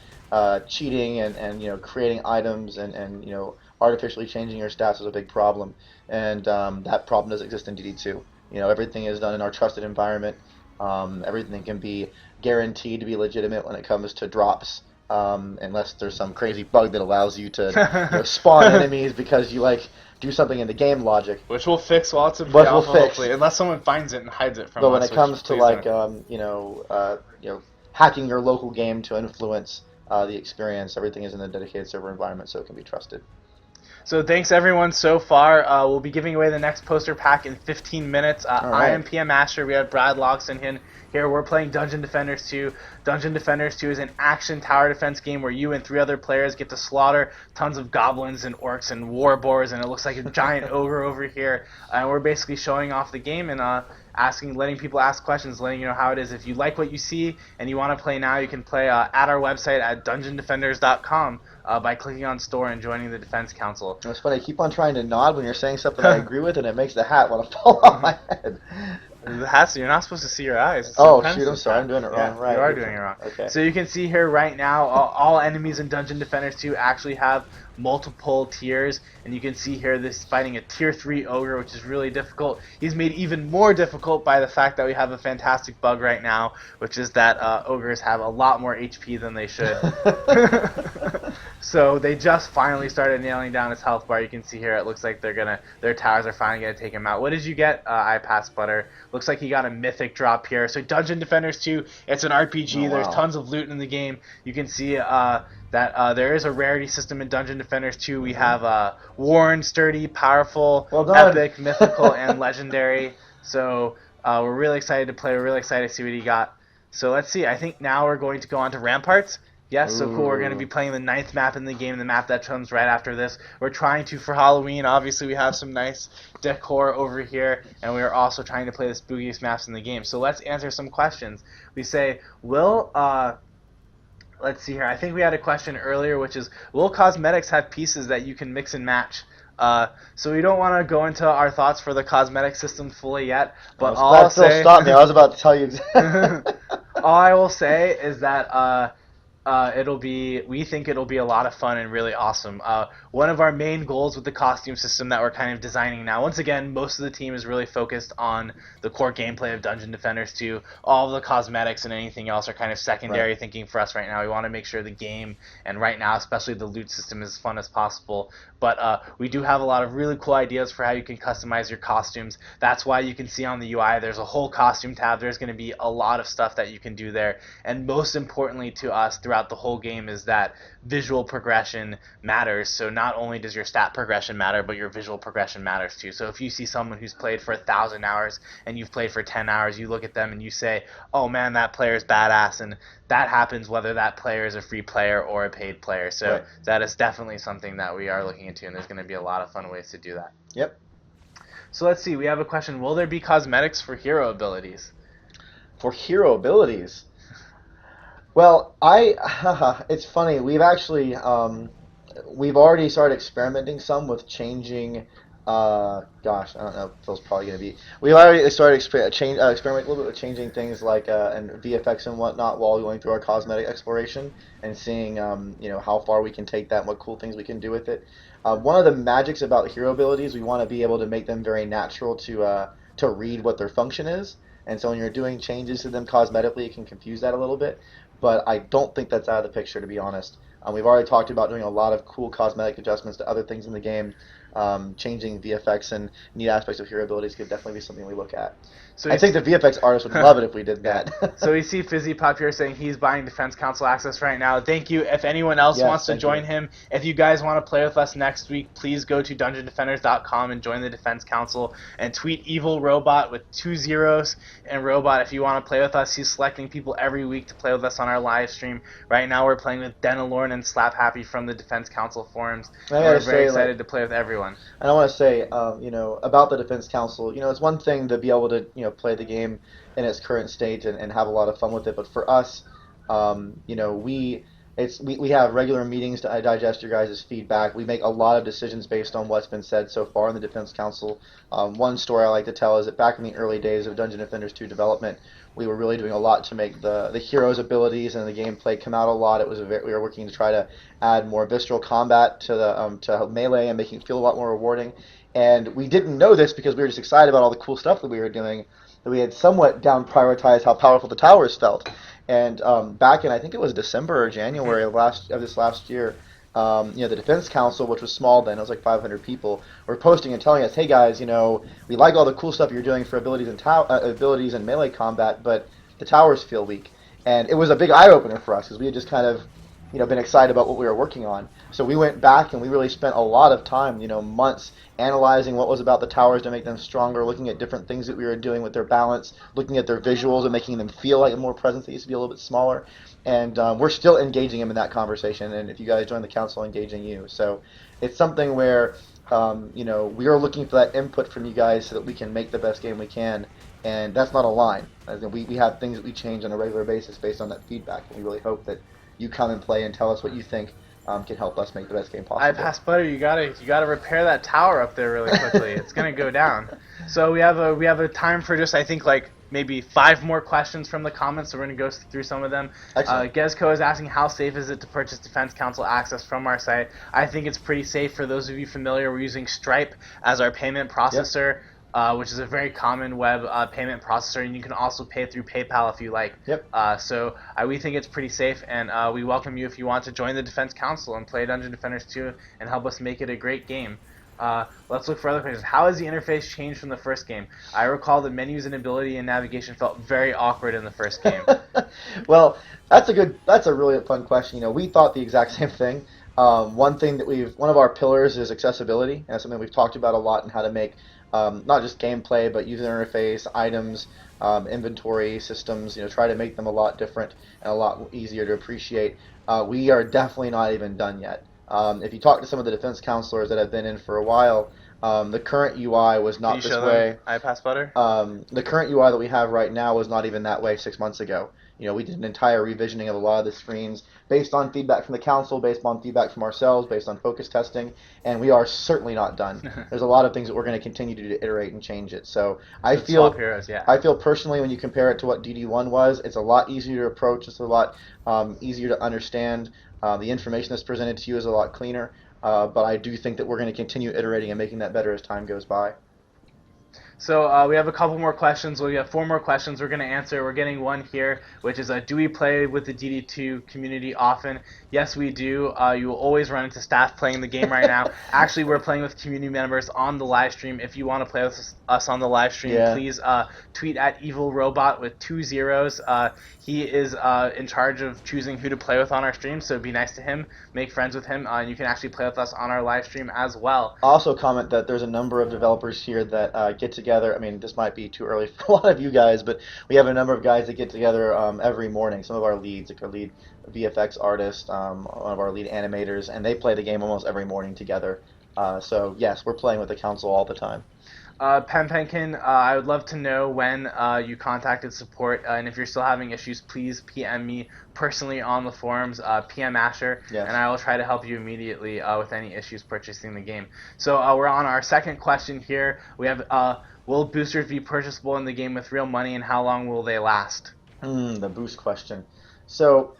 cheating and creating items and artificially changing your stats was a big problem. And that problem does exist in DD2. Everything is done in our trusted environment. Everything can be guaranteed to be legitimate when it comes to drops. Unless there's some crazy bug that allows you to spawn enemies because you do something in the game logic, which we'll fix while it's in but pre-alpha, hopefully, unless someone finds it and hides it from us. But when it comes to hacking your local game to influence the experience, everything is in a dedicated server environment, so it can be trusted. So thanks everyone so far. We'll be giving away the next poster pack in 15 minutes. I am PM Master. We have Brad Loxton here. We're playing Dungeon Defenders 2. Dungeon Defenders 2 is an action tower defense game where you and 3 other players get to slaughter tons of goblins and orcs and war boars, and it looks like a giant ogre over here. And we're basically showing off the game and letting people ask questions, letting you know how it is. If you like what you see and you want to play now, you can play at our website at dungeondefenders.com by clicking on store and joining the Defense Council. It's funny, I keep on trying to nod when you're saying something I agree with, and it makes the hat want to fall off my head. The hats, you're not supposed to see your eyes. It's oh, shoot, I'm sorry, I'm doing it wrong. Yeah, right. You are doing it wrong. Okay. So you can see here right now, all enemies in Dungeon Defenders 2 actually have multiple tiers, and you can see here this fighting a tier 3 ogre, which is really difficult. He's made even more difficult by the fact that we have a fantastic bug right now, which is that ogres have a lot more HP than they should. So they just finally started nailing down his health bar. You can see here it looks like their towers are finally going to take him out. What did you get, iPass Butter? Looks like he got a mythic drop here. So Dungeon Defenders 2, it's an RPG. Oh, There's wow. tons of loot in the game. You can see that there is a rarity system in Dungeon Defenders 2. We have Worn, Sturdy, Powerful, Epic, Mythical, and Legendary. So we're really excited to play. We're really excited to see what he got. So let's see. I think now we're going to go on to Ramparts. Yes, so cool. We're going to be playing the 9th map in the game, the map that comes right after this. We're trying to, for Halloween, obviously we have some nice decor over here, and we are also trying to play the spookiest maps in the game. So let's answer some questions. We say, let's see here. I think we had a question earlier, which is, will cosmetics have pieces that you can mix and match? So we don't want to go into our thoughts for the cosmetic system fully yet, but all I'll say... Stop me. I was about to tell you. All I will say is that we think it'll be a lot of fun and really awesome. One of our main goals with the costume system that we're kind of designing now, once again, most of the team is really focused on the core gameplay of Dungeon Defenders 2. All of the cosmetics and anything else are kind of secondary thinking for us right now. We want to make sure the game, and right now especially the loot system, is as fun as possible. But we do have a lot of really cool ideas for how you can customize your costumes. That's why you can see on the UI there's a whole costume tab. There's going to be a lot of stuff that you can do there. And most importantly to us throughout the whole game is that visual progression matters. So not only does your stat progression matter, but your visual progression matters too. So if you see someone who's played for 1,000 hours and you've played for 10 hours, you look at them and you say, oh man, that player's badass. And that happens whether that player is a free player or a paid player. So that is definitely something that we are looking into, and there's going to be a lot of fun ways to do that. Yep. So let's see. We have a question. Will there be cosmetics for hero abilities? For hero abilities? Well, it's funny. We've actually, we've already started experimenting some with changing. Gosh, I don't know. Phil's probably gonna be. We've already started experimenting a little bit with changing things like and VFX and whatnot while going through our cosmetic exploration and seeing how far we can take that and what cool things we can do with it. One of the magics about hero abilities, we want to be able to make them very natural to read what their function is. And so when you're doing changes to them cosmetically, it can confuse that a little bit. But I don't think that's out of the picture, to be honest. We've already talked about doing a lot of cool cosmetic adjustments to other things in the game. changing VFX and neat aspects of hero abilities could definitely be something we look at. So I think the VFX artists would love it if we did that. So we see Fizzy Pop here saying he's buying Defense Council access right now. Thank you. If anyone else Yes, wants to thank join you. him, if you guys want to play with us next week, please go to DungeonDefenders.com and join the Defense Council and tweet Evil Robot with 2 zeros and Robot if you want to play with us. He's selecting people every week to play with us on our live stream. Right now we're playing with Denalorn and Slap Happy from the Defense Council forums. And we're very excited to play with everyone. And I want to say, about the Defense Council, it's one thing to be able to, play the game in its current state and have a lot of fun with it. But for us, we have regular meetings to digest your guys' feedback. We make a lot of decisions based on what's been said so far in the Defense Council. One story I like to tell is that back in the early days of Dungeon Defenders 2 development, we were really doing a lot to make the heroes' abilities and the gameplay come out a lot. We were working to try to add more visceral combat to the to melee and making it feel a lot more rewarding. And we didn't know this because we were just excited about all the cool stuff that we were doing, that we had somewhat down prioritized how powerful the towers felt. And back in, I think it was December or January of this last year, the Defense Council, which was small then, it was like 500 people, were posting and telling us, hey guys, we like all the cool stuff you're doing for abilities and melee combat, but the towers feel weak. And it was a big eye-opener for us because we had just kind of been excited about what we were working on. So we went back and we really spent a lot of time, months, analyzing what was about the towers to make them stronger, looking at different things that we were doing with their balance, looking at their visuals and making them feel like a more presence that used to be a little bit smaller. And we're still engaging them in that conversation. And if you guys join the council, engaging you. So it's something where, we are looking for that input from you guys so that we can make the best game we can. And that's not a line. We have things that we change on a regular basis based on that feedback. And we really hope that you come and play and tell us what you think can help us make the best game possible. I pass Butter. You gotta repair that tower up there really quickly. It's gonna go down. So we have a time for just I think like maybe 5 more questions from the comments. So we're gonna go through some of them. Gezko is asking how safe is it to purchase Defense Council access from our site. I think it's pretty safe. For those of you familiar, we're using Stripe as our payment processor. Yep. Which is a very common web payment processor, and you can also pay through PayPal if you like. Yep. So we think it's pretty safe, and we welcome you if you want to join the Defense Council and play Dungeon Defenders 2 and help us make it a great game. Let's look for other questions. How has the interface changed from the first game? I recall that menus and ability and navigation felt very awkward in the first game. Well, that's a really fun question. We thought the exact same thing. One of our pillars is accessibility, and that's something we've talked about a lot and how to make not just gameplay, but user interface, items, inventory systems, try to make them a lot different and a lot easier to appreciate. We are definitely not even done yet. If you talk to some of the defense counselors that have been in for a while, the current UI was not this way. I pass Butter? The current UI that we have right now was not even that way 6 months ago. We did an entire revisioning of a lot of the screens based on feedback from the council, based on feedback from ourselves, based on focus testing, and we are certainly not done. There's a lot of things that we're going to continue to do to iterate and change it. So I feel personally, when you compare it to what DD1 was, it's a lot easier to approach. It's a lot easier to understand. The information that's presented to you is a lot cleaner. But I do think that we're going to continue iterating and making that better as time goes by. So we have a couple more questions. We have 4 more questions we're going to answer. We're getting one here, which is, do we play with the DD2 community often? Yes, we do. You will always run into staff playing the game right now. Actually, we're playing with community members on the live stream. If you want to play with us on the live stream, please tweet at Evil Robot with 2 zeros. He is in charge of choosing who to play with on our stream, so be nice to him, make friends with him, and you can actually play with us on our live stream as well. Also comment that there's a number of developers here that get together. I mean, this might be too early for a lot of you guys, but we have a number of guys that get together every morning. Some of our leads, like our lead VFX artist, one of our lead animators, and they play the game almost every morning together. So yes, we're playing with the council all the time. Penpenkin, I would love to know when you contacted support, and if you're still having issues, please PM me personally on the forums, PM Asher, and I will try to help you immediately with any issues purchasing the game. So we're on our second question here. We have, will boosters be purchasable in the game with real money, and how long will they last? The boost question. So,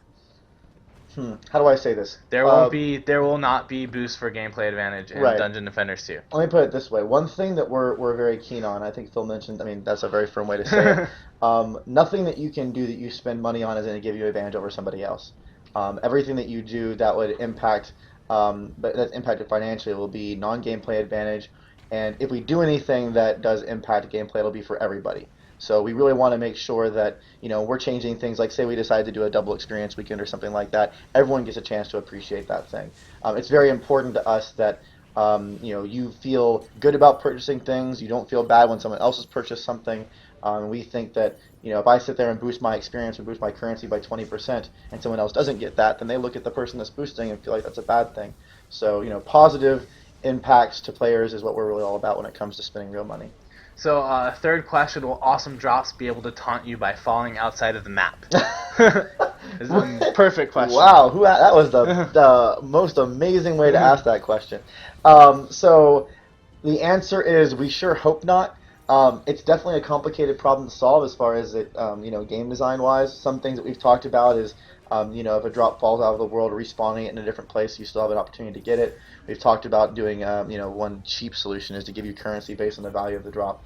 how do I say this? There will not be boost for gameplay advantage in Dungeon Defenders 2. Let me put it this way. One thing that we're very keen on, I think Phil mentioned, I mean, that's a very firm way to say it. Nothing that you can do that you spend money on is going to give you advantage over somebody else. Everything that you do that would impact but that's impacted financially, it will be non-gameplay advantage. And if we do anything that does impact gameplay, it'll be for everybody. So we really want to make sure that, we're changing things, like say we decide to do a double experience weekend or something like that, everyone gets a chance to appreciate that thing. It's very important to us that you feel good about purchasing things. You don't feel bad when someone else has purchased something. We think that, if I sit there and boost my experience or boost my currency by 20% and someone else doesn't get that, then they look at the person that's boosting and feel like that's a bad thing. So, positive impacts to players is what we're really all about when it comes to spending real money. So, third question, will awesome drops be able to taunt you by falling outside of the map? This is a perfect question. Wow, that was the most amazing way to ask that question. So the answer is we sure hope not. It's definitely a complicated problem to solve as far as it, game design wise. Some things that we've talked about is, if a drop falls out of the world, respawning it in a different place, you still have an opportunity to get it. We've talked about doing, one cheap solution is to give you currency based on the value of the drop.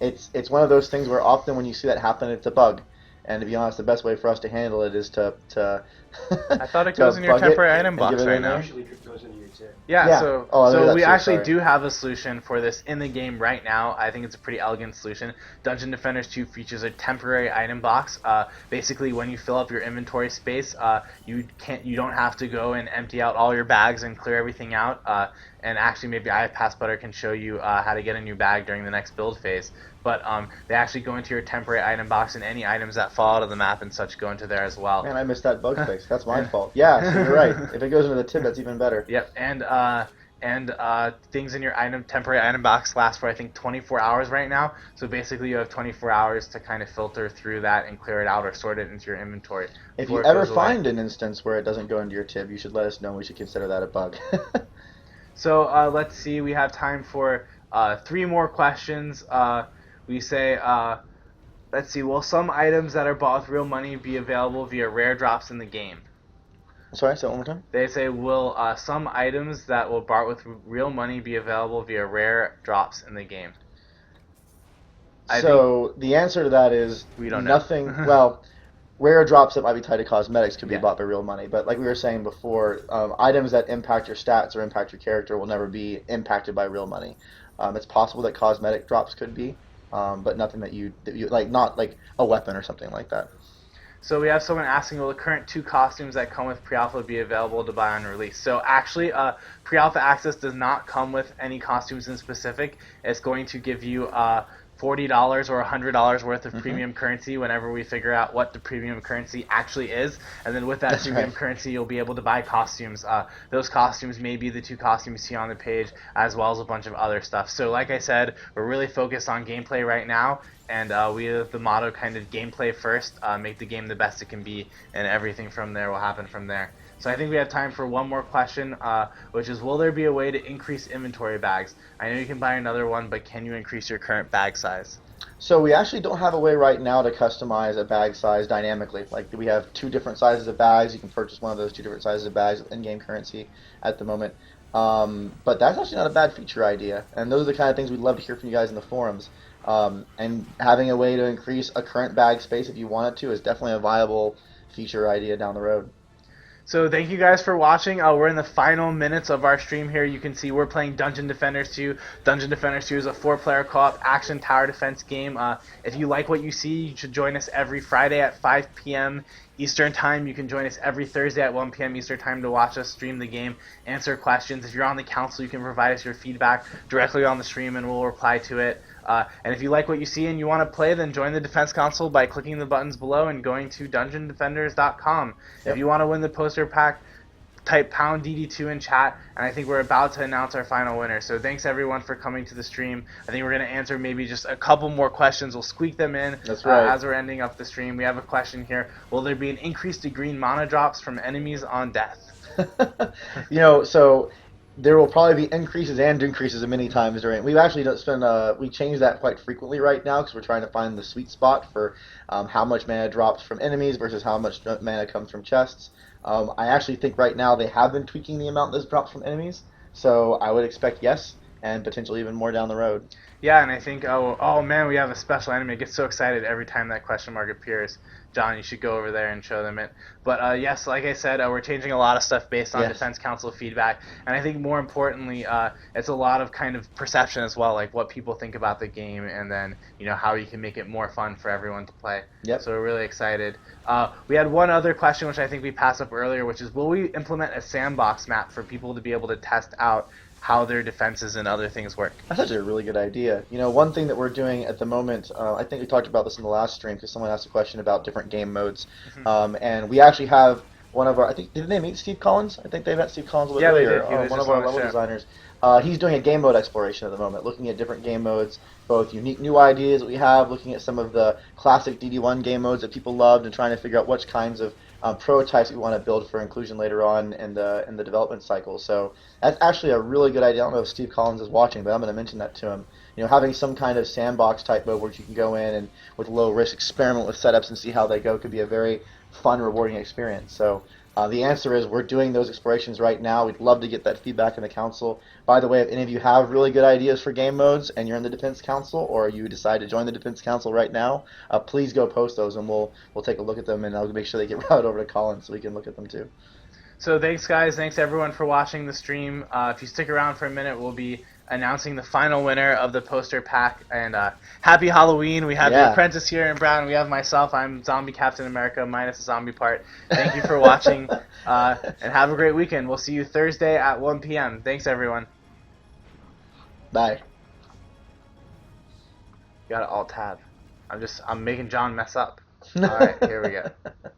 It's one of those things where often when you see that happen, it's a bug. And to be honest, the best way for us to handle it is to I thought it goes in your temporary item box right now. Usually it goes into your tip. Yeah, so we actually sorry. do have a solution for this in the game right now. I think it's a pretty elegant solution. Dungeon Defenders 2 features a temporary item box. Basically, when you fill up your inventory space, you don't have to go and empty out all your bags and clear everything out. And actually, maybe iPassButter can show you how to get a new bag during the next build phase. But they actually go into your temporary item box, and any items that fall out of the map and such go into there as well. Man, I missed that bug fix. That's my fault. Yeah, so you're right. If it goes into the tip, that's even better. Yep, and things in your temporary item box last for I think 24 hours right now. So basically, you have 24 hours to kind of filter through that and clear it out or sort it into your inventory. If you ever find an instance where it doesn't go into your tip, you should let us know. We should consider that a bug. So let's see. We have time for 3 more questions. We say, let's see. Will some items that are bought with real money be available via rare drops in the game? Sorry, say it one more time. They say, will some items that will bought with real money be available via rare drops in the game? So the answer to that is we don't know. Nothing. Well, rare drops that might be tied to cosmetics could be bought by real money. But like we were saying before, items that impact your stats or impact your character will never be impacted by real money. It's possible that cosmetic drops could be, but nothing that you like, not like a weapon or something like that. So we have someone asking, will the current 2 costumes that come with pre-alpha be available to buy on release? So actually, pre-alpha access does not come with any costumes in specific. It's going to give you $40 or $100 worth of premium currency whenever we figure out what the premium currency actually is. And then with that premium currency, you'll be able to buy costumes. Those costumes may be the 2 costumes you see on the page, as well as a bunch of other stuff. So like I said, we're really focused on gameplay right now. And we have the motto kind of gameplay first, make the game the best it can be, and everything from there will happen from there. So I think we have time for one more question, which is, will there be a way to increase inventory bags? I know you can buy another one, but can you increase your current bag size? So we actually don't have a way right now to customize a bag size dynamically. Like we have 2 different sizes of bags. You can purchase one of those 2 different sizes of bags with in-game currency at the moment. But that's actually not a bad feature idea. And those are the kind of things we'd love to hear from you guys in the forums. And having a way to increase a current bag space if you wanted to is definitely a viable feature idea down the road. So thank you guys for watching. We're in the final minutes of our stream here. You can see we're playing Dungeon Defenders 2. Dungeon Defenders 2 is a 4-player co-op action tower defense game. If you like what you see, you should join us every Friday at 5 p.m. Eastern Time. You can join us every Thursday at 1 p.m. Eastern Time to watch us stream the game, answer questions. If you're on the council, you can provide us your feedback directly on the stream, and we'll reply to it. And if you like what you see and you want to play, then join the Defense Council by clicking the buttons below and going to DungeonDefenders.com. If you want to win the poster pack, type #DD2 in chat, and I think we're about to announce our final winner. So thanks everyone for coming to the stream. I think we're going to answer maybe just a couple more questions. We'll squeak them in That's right. As we're ending up the stream. We have a question here. Will there be an increase to green mana drops from enemies on death? So there will probably be increases and decreases many times during. We've actually we change that quite frequently right now because we're trying to find the sweet spot for how much mana drops from enemies versus how much mana comes from chests. I actually think right now they have been tweaking the amount that drops from enemies, so I would expect yes, and potentially even more down the road. Yeah, and I think, oh man, we have a special enemy. I get so excited every time that question mark appears. John, you should go over there and show them it. But yes, like I said, we're changing a lot of stuff based on Yes. Defense Council feedback, and I think more importantly, it's a lot of kind of perception as well, like what people think about the game, and then how you can make it more fun for everyone to play. Yep. So we're really excited. We had one other question which I think we passed up earlier, which is, will we implement a sandbox map for people to be able to test out how their defenses and other things work? That's actually a really good idea. One thing that we're doing at the moment, I think we talked about this in the last stream because someone asked a question about different game modes, and we actually have one of our, I think, did they meet Steve Collins? I think they met Steve Collins a little Yeah, earlier. they did. He was One just of our on the level show. designers. He's doing a game mode exploration at the moment, looking at different game modes, both unique new ideas that we have, looking at some of the classic DD1 game modes that people loved, and trying to figure out which kinds of prototypes we want to build for inclusion later on in the development cycle. So that's actually a really good idea. I don't know if Steve Collins is watching, but I'm going to mention that to him. Having some kind of sandbox type mode where you can go in and with low risk experiment with setups and see how they go could be a very fun, rewarding experience. So the answer is we're doing those explorations right now. We'd love to get that feedback in the council. By the way, if any of you have really good ideas for game modes and you're in the Defense Council, or you decide to join the Defense Council right now, please go post those and we'll take a look at them, and I'll make sure they get routed over to Colin so we can look at them too. So thanks, guys. Thanks, everyone, for watching the stream. If you stick around for a minute, we'll be announcing the final winner of the poster pack. And happy Halloween. We have the Apprentice here in brown. We have myself. I'm Zombie Captain America minus the zombie part. Thank you for watching, and have a great weekend. We'll see you Thursday at 1 p.m. Thanks, everyone. Bye. You got to Alt-Tab. I'm making John mess up. All right, here we go.